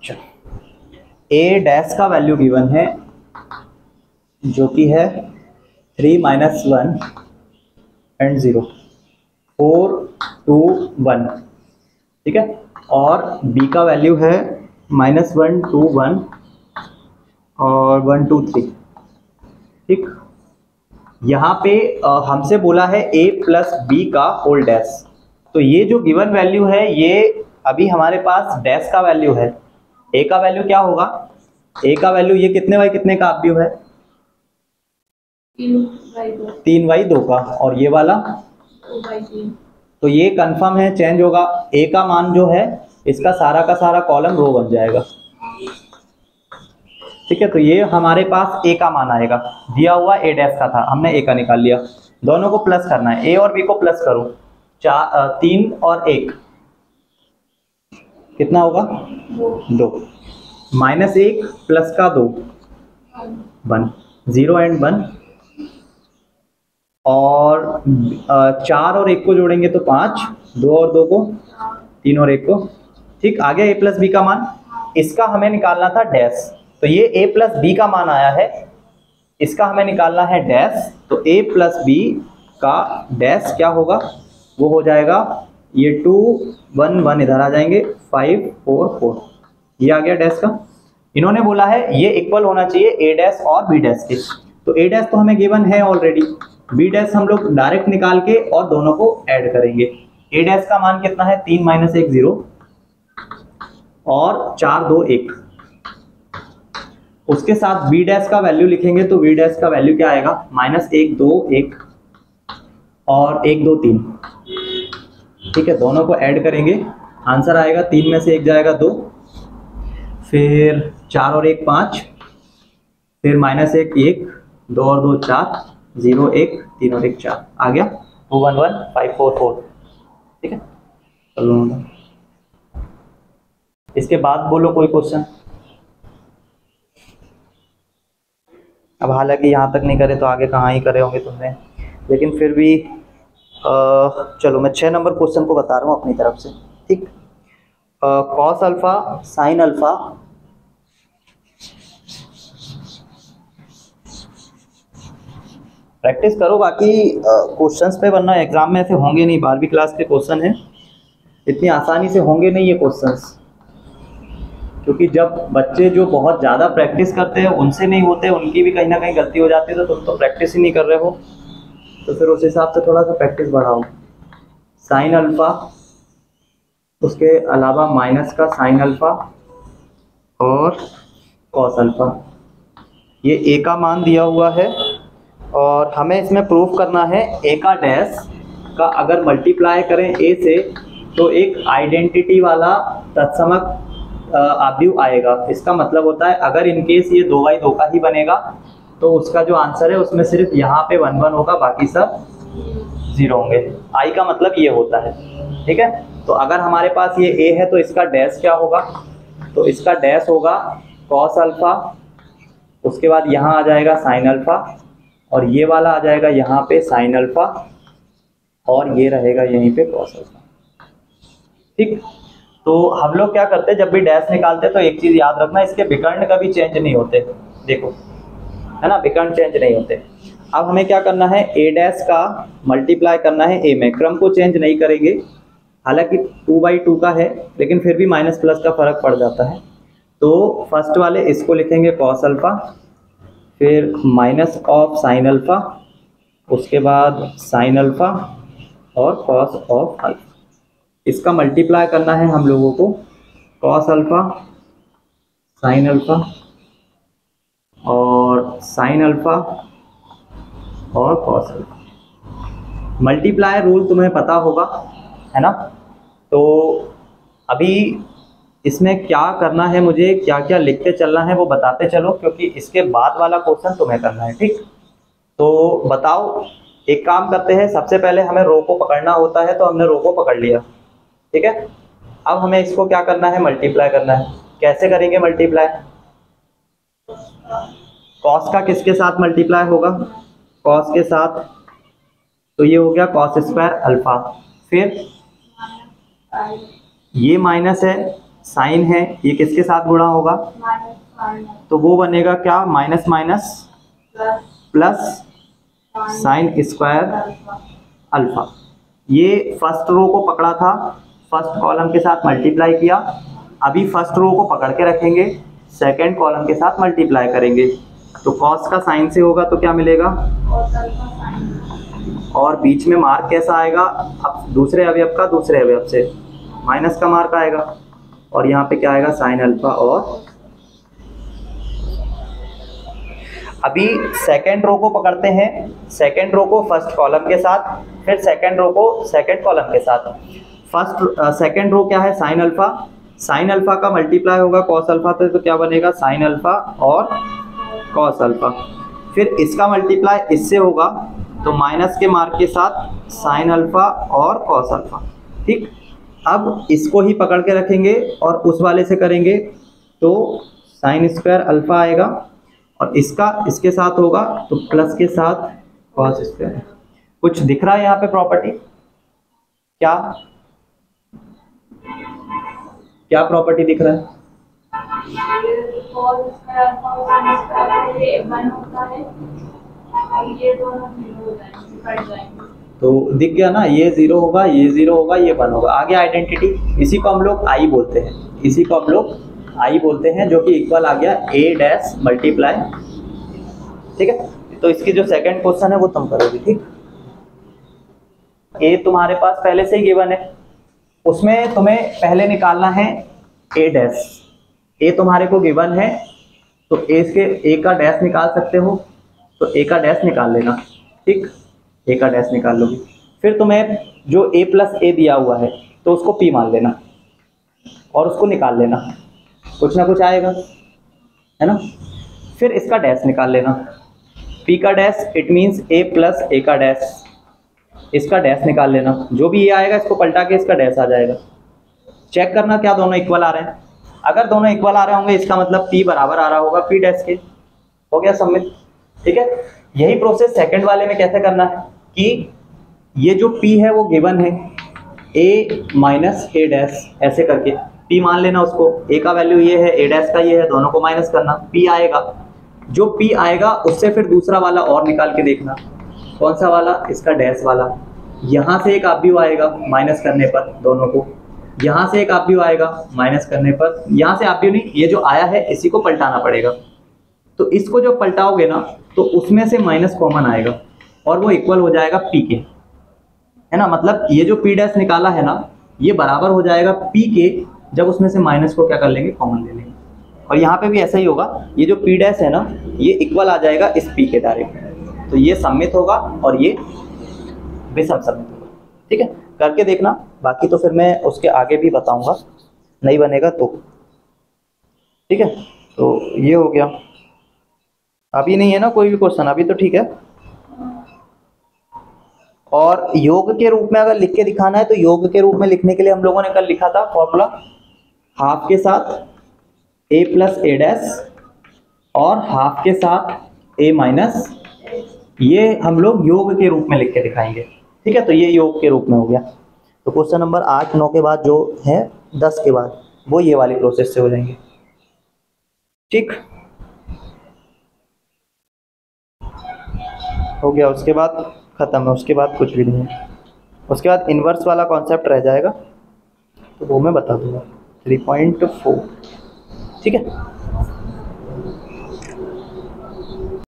चलो ए डैश का value given है जो कि है 3 - 1 एंड 0 4 2 1, ठीक है। और बी का वैल्यू है -1 2 1 और 1 2 3, ठीक। यहाँ पे हमसे बोला है a प्लस बी का होल डैश, तो ये जो गिवन वैल्यू है ये अभी हमारे पास डैश का वैल्यू है। a का वैल्यू क्या होगा? a का वैल्यू ये कितने बाई कितने का आप व्यू है? 3/2 का, और ये वाला 2/3। तो ये कंफर्म है चेंज होगा। a का मान जो है इसका सारा का सारा कॉलम रो बन जाएगा, ठीक है। तो ये हमारे पास a का मान आएगा, दिया हुआ a डैश का था, हमने a का निकाल लिया। दोनों को प्लस करना है, a और b को प्लस करो। 3 और 1 कितना होगा? 2 -1 प्लस का 2 1 0 एंड 1, और 4 और 1 को जोड़ेंगे तो 5, 2 और 2 को 3 और 1 को, ठीक। आ गया a प्लस बी का मान। इसका हमें निकालना था डैश, तो ये a प्लस बी का मान आया है, इसका हमें निकालना है डैश। तो a प्लस बी का डैश क्या होगा? वो हो जाएगा ये 2 1 1 इधर आ जाएंगे, 5 4 4, ये आ गया डैश का। इन्होंने बोला है ये इक्वल होना चाहिए a डैश और b डैश के, तो a डैश तो हमें गिवन है ऑलरेडी, b डैश हम लोग डायरेक्ट निकाल के और दोनों को ऐड करेंगे। a डैश का मान कितना है? 3 - 1 0 और 4 2 1। उसके साथ b डैश का वैल्यू लिखेंगे तो b डैश का वैल्यू क्या आएगा? -1 2 1 और 1 2 3, ठीक है। दोनों को ऐड करेंगे, आंसर आएगा 3 में से 1 जाएगा 2, फिर 4 और 1 5, फिर -1 1, 2 और 2 4, 0 1, 3 और 1 4, आ गया 2 1 1 5 4 4, ठीक है। चलो इसके बाद बोलो कोई क्वेश्चन। अब हालांकि यहाँ तक नहीं करे तो आगे कहाँ ही करे होंगे तुमने, लेकिन फिर भी चलो मैं 6 नंबर क्वेश्चन को बता रहा हूँ अपनी तरफ से, ठीक। Cos alpha sine alpha practice करो, बाकी क्वेश्चंस पे, वरना एग्जाम में ऐसे होंगे नहीं। 12वीं क्लास के क्वेश्चन है, इतनी आसानी से होंगे नहीं ये क्वेश्चंस, क्योंकि जब बच्चे जो बहुत ज़्यादा प्रैक्टिस करते हैं उनसे नहीं होते, उनकी भी कहीं ना कहीं गलती हो जाती है। तो तुम तो प्रैक्टिस ही नहीं कर रहे हो, तो फिर उस हिसाब से थोड़ा सा प्रैक्टिस बढ़ाओ। साइन अल्फा, उसके अलावा माइनस का साइन अल्फा और कॉस अल्फा, ये a का मान दिया हुआ है, और हमें इसमें प्रूफ करना है a का डैश का अगर मल्टीप्लाई करें a से तो एक आइडेंटिटी वाला तत्समक आव्यूह आएगा। इसका मतलब होता है अगर इनकेस ये 2/2 का ही बनेगा तो उसका जो आंसर है उसमें सिर्फ यहाँ पे 1 1 होगा, बाकी सब 0 होंगे। आई का मतलब ये होता है, ठीक है। तो अगर हमारे पास ये a है तो इसका डैश क्या होगा? तो इसका डैश होगा कॉस अल्फा, उसके बाद यहाँ आ जाएगा साइन अल्फा, और ये वाला आ जाएगा यहाँ पे साइन अल्फा, और ये रहेगा यहीं पे कॉस अल्फा, ठीक। तो हम लोग क्या करते हैं, जब भी डैश निकालते हैं तो एक चीज याद रखना, इसके विकर्ण कभी चेंज नहीं होते, देखो है ना, विकर्ण चेंज नहीं होते। अब हमें क्या करना है, a डैश का मल्टीप्लाई करना है a में, क्रम को चेंज नहीं करेंगे, हालांकि 2/2 का है लेकिन फिर भी माइनस प्लस का फर्क पड़ जाता है। तो फर्स्ट वाले इसको लिखेंगे कॉस अल्फा, फिर माइनस ऑफ साइन अल्फा, उसके बाद साइन अल्फा और कॉस ऑफ अल्फा। इसका मल्टीप्लाई करना है हम लोगों को, कॉस अल्फा साइन अल्फा और साइन अल्फा और कॉस अल्फा। मल्टीप्लाई रूल तुम्हें पता होगा, है ना। तो अभी इसमें क्या करना है, मुझे क्या क्या लिखते चलना है वो बताते चलो, क्योंकि इसके बाद वाला क्वेश्चन तुम्हें करना है, ठीक। तो बताओ, एक काम करते हैं, सबसे पहले हमें रो को पकड़ना होता है, तो हमने रो को पकड़ लिया, ठीक है। अब हमें इसको क्या करना है, मल्टीप्लाई करना है। कैसे करेंगे मल्टीप्लाई? कॉस का किसके साथ मल्टीप्लाई होगा? कॉस के साथ, तो ये हो गया कॉस स्क्वायर अल्फा, फिर ये माइनस है साइन है, ये किसके साथ गुणा होगा, तो वो बनेगा क्या, minus minus plus sine square alpha. ये फर्स्ट रो को पकड़ा था, फर्स्ट कॉलम के साथ मल्टीप्लाई किया, अभी फर्स्ट रो को पकड़ के रखेंगे, सेकंड कॉलम के साथ मल्टीप्लाई करेंगे, तो कॉस का साइन से होगा तो क्या मिलेगा, और बीच में मार्क कैसा आएगा, अब दूसरे अवयव का दूसरे अवयव से माइनस का मार्क आएगा, और यहाँ पे क्या आएगा, साइन अल्फा। और अभी सेकंड रो को पकड़ते हैं, सेकंड रो को फर्स्ट कॉलम के साथ, फिर सेकंड रो को सेकंड कॉलम के साथ। फर्स्ट सेकंड रो क्या है, साइन अल्फा, साइन अल्फा का मल्टीप्लाई होगा कॉस अल्फा से, तो क्या बनेगा, साइन अल्फा और कॉस अल्फा। फिर इसका मल्टीप्लाई इससे होगा, तो माइनस के मार्क के साथ साइन अल्फा और कॉस अल्फा। ठीक, अब इसको ही पकड़ के रखेंगे और उस वाले से करेंगे, तो साइन स्क्वायर अल्फा आएगा, और इसका इसके साथ होगा तो प्लस के साथ कॉस स्क्वायर। कुछ दिख रहा है यहाँ पे प्रॉपर्टी, क्या क्या प्रॉपर्टी दिख रहा है, तो दिख गया ना, ये जीरो होगा, ये जीरो होगा, ये वन होगा, आगे आइडेंटिटी, इसी को हम लोग आई बोलते हैं, इसी को हम लोग आई बोलते हैं, जो कि इक्वल आ गया ए डैश मल्टीप्लाई। ठीक है, तो इसकी जो सेकंड क्वेश्चन है वो तुम करोगे। ठीक, ए तुम्हारे पास पहले से ही गिवन है, उसमें तुम्हें पहले निकालना है ए डैश। ए तुम्हारे को गिवन है, तो ए का डैश निकाल सकते हो, तो ए का डैश निकाल लेना। ठीक, ए का डैश निकाल लोगे, फिर तुम्हें जो ए प्लस ए दिया हुआ है तो उसको पी मान लेना और उसको निकाल लेना, कुछ ना कुछ आएगा, है ना। फिर इसका डैश निकाल लेना, पी का dash it means A plus A का डैश, इसका डैश निकाल लेना, जो भी ये आएगा इसको पलटा के इसका डैश आ जाएगा। चेक करना क्या दोनों इक्वल आ रहे हैं, अगर दोनों इक्वल आ रहे होंगे इसका मतलब पी बराबर आ रहा होगा पी डैश के, हो गया सबमिट। ठीक है, यही प्रोसेस सेकंड वाले में कैसे करना है कि ये जो पी है वो गिवन है ए माइनस ए डैश, ऐसे करके पी मान लेना उसको, ए का वैल्यू ये है, ए डैश का ये है, दोनों को माइनस करना, पी आएगा, जो पी आएगा उससे फिर दूसरा वाला और निकाल के देखना, कौन सा वाला, इसका डैश वाला, यहाँ से एक आप आएगा माइनस करने पर दोनों को, यहाँ से एक आप आएगा माइनस करने पर, यहाँ से आप नहीं, ये जो आया है इसी को पलटाना पड़ेगा, तो इसको जब पलटाओगे ना तो उसमें से माइनस कॉमन आएगा और वो इक्वल हो जाएगा पी के, है ना। मतलब ये जो पी डैश निकाला है ना ये बराबर हो जाएगा पी के, जब उसमें से माइनस को क्या कर लेंगे, कॉमन ले लेंगे। और यहाँ पे भी ऐसा ही होगा, ये जो पी डैश है ना ये इक्वल आ जाएगा इस पी के डायरेक्ट, तो ये सम्मित होगा और ये विषम सम्मित होगा। ठीक है, करके देखना, बाकी तो फिर मैं उसके आगे भी बताऊंगा, नहीं बनेगा तो। ठीक है, तो ये हो गया, अभी नहीं है ना कोई भी क्वेश्चन, अभी तो ठीक है। और योग के रूप में अगर लिख के दिखाना है तो योग के रूप में लिखने के लिए हम लोगों ने कल लिखा था फॉर्मूला, हाफ के साथ ए प्लस ए डैश और हाफ के साथ ए माइनस, ये हम लोग योग के रूप में लिख के दिखाएंगे। ठीक है, तो ये योग के रूप में हो गया। तो क्वेश्चन नंबर 8, 9 के बाद जो है 10 के बाद वो ये वाली प्रोसेस से हो जाएंगे। ठीक हो गया, उसके बाद खत्म है, उसके बाद कुछ भी नहीं है। उसके बाद इन्वर्स वाला कॉन्सेप्ट रह जाएगा, तो वो मैं बता दूंगा 3.4। ठीक है।